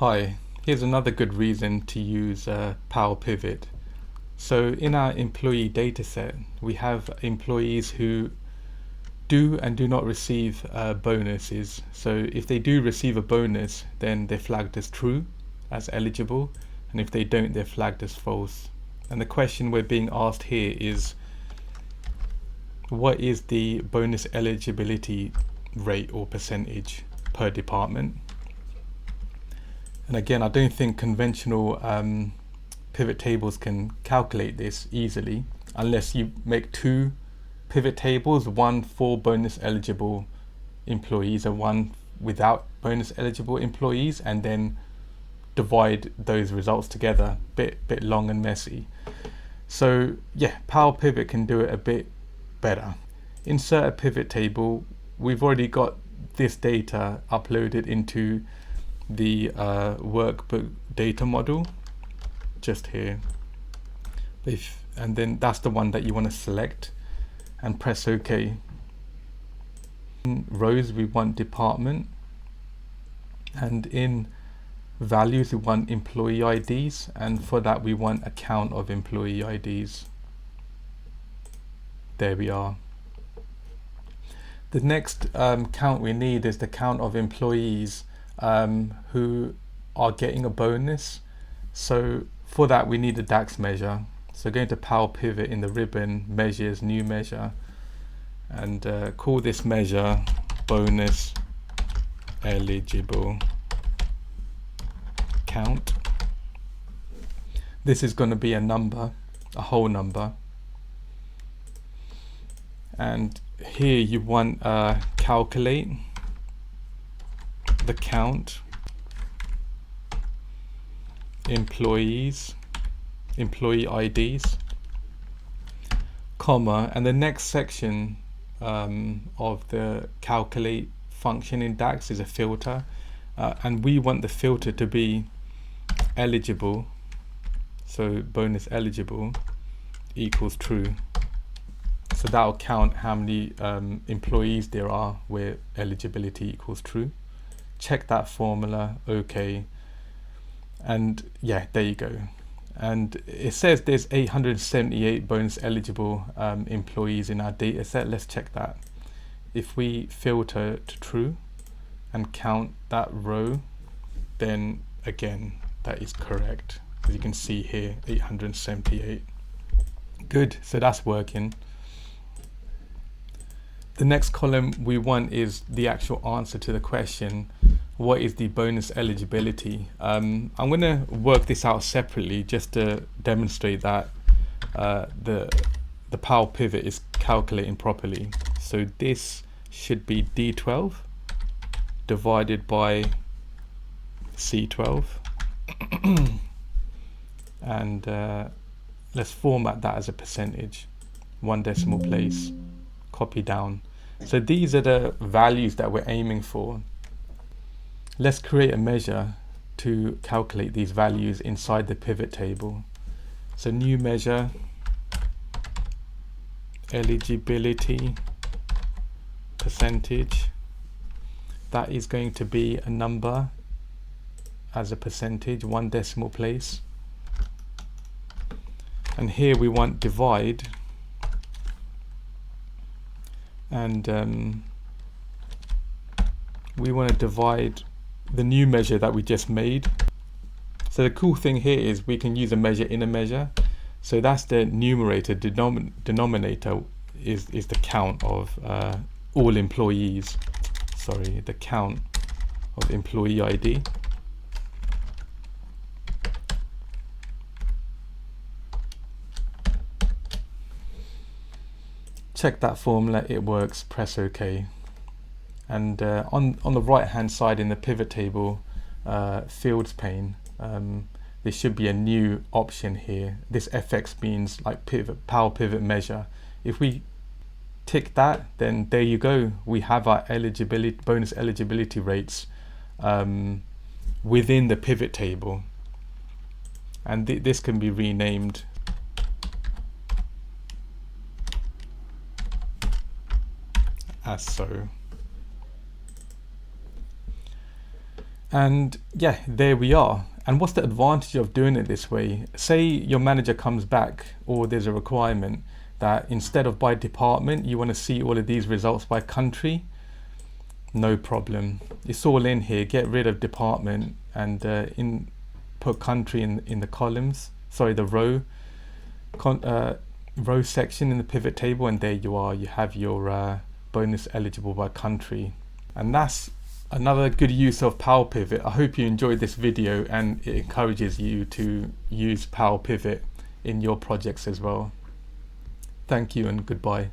Hi, here's another good reason to use PowerPivot. So in our employee dataset, we have employees who do and do not receive bonuses. So if they do receive a bonus, then they're flagged as true, as eligible, and if they don't, they're flagged as false. And the question we're being asked here is, what is the bonus eligibility rate or percentage per department? And again, I don't think conventional pivot tables can calculate this easily unless you make two pivot tables, one for bonus eligible employees and one without bonus eligible employees, and then divide those results together. Bit long and messy. So yeah, PowerPivot can do it a bit better. Insert a pivot table. We've already got this data uploaded into the workbook data model just here, and then that's the one that you want to select and press OK. In rows we want department, and in values we want employee IDs, and for that we want a count of employee IDs. There we are. The next count we need is the count of employees who are getting a bonus. So for that we need a DAX measure. So going to PowerPivot in the ribbon, measures, new measure, and call this measure bonus eligible count. This is going to be a number, a whole number, and here you want calculate the count employee IDs, comma, and the next section of the calculate function in DAX is a filter, and we want the filter to be eligible, so bonus eligible equals true. So that'll count how many employees there are where eligibility equals true. Check that formula, OK, and yeah, there you go. And it says there's 878 bonus eligible employees in our data set. Let's check that. If we filter to true and count that row, then again that is correct. As you can see here, 878. Good, so that's working. The next column we want is the actual answer to the question, what is the bonus eligibility? I'm going to work this out separately just to demonstrate that the PowerPivot is calculating properly. So this should be D12 divided by C12, and let's format that as a percentage, 1 decimal place, copy down. So these are the values that we're aiming for. Let's create a measure to calculate these values inside the pivot table. So new measure, eligibility percentage. That is going to be a number as a percentage, 1 decimal place. And here we want divide, and we want to divide the new measure that we just made. So the cool thing here is we can use a measure in a measure. So that's the numerator. Denominator is the count of all employees. Sorry, the count of employee ID. Check that formula, it works, press OK. And on the right hand side in the pivot table fields pane, there should be a new option here. This FX means like PowerPivot measure. If we tick that, then there you go, we have our bonus eligibility rates within the pivot table, and this can be renamed as so. And yeah, there we are. And what's the advantage of doing it this way? Say your manager comes back, or there's a requirement that instead of by department, you want to see all of these results by country. No problem. It's all in here. Get rid of department and put country in the columns. Sorry, the row section in the pivot table, and there you are. You have your bonus eligible by country. And that's another good use of PowerPivot. I hope you enjoyed this video and it encourages you to use PowerPivot in your projects as well. Thank you and goodbye.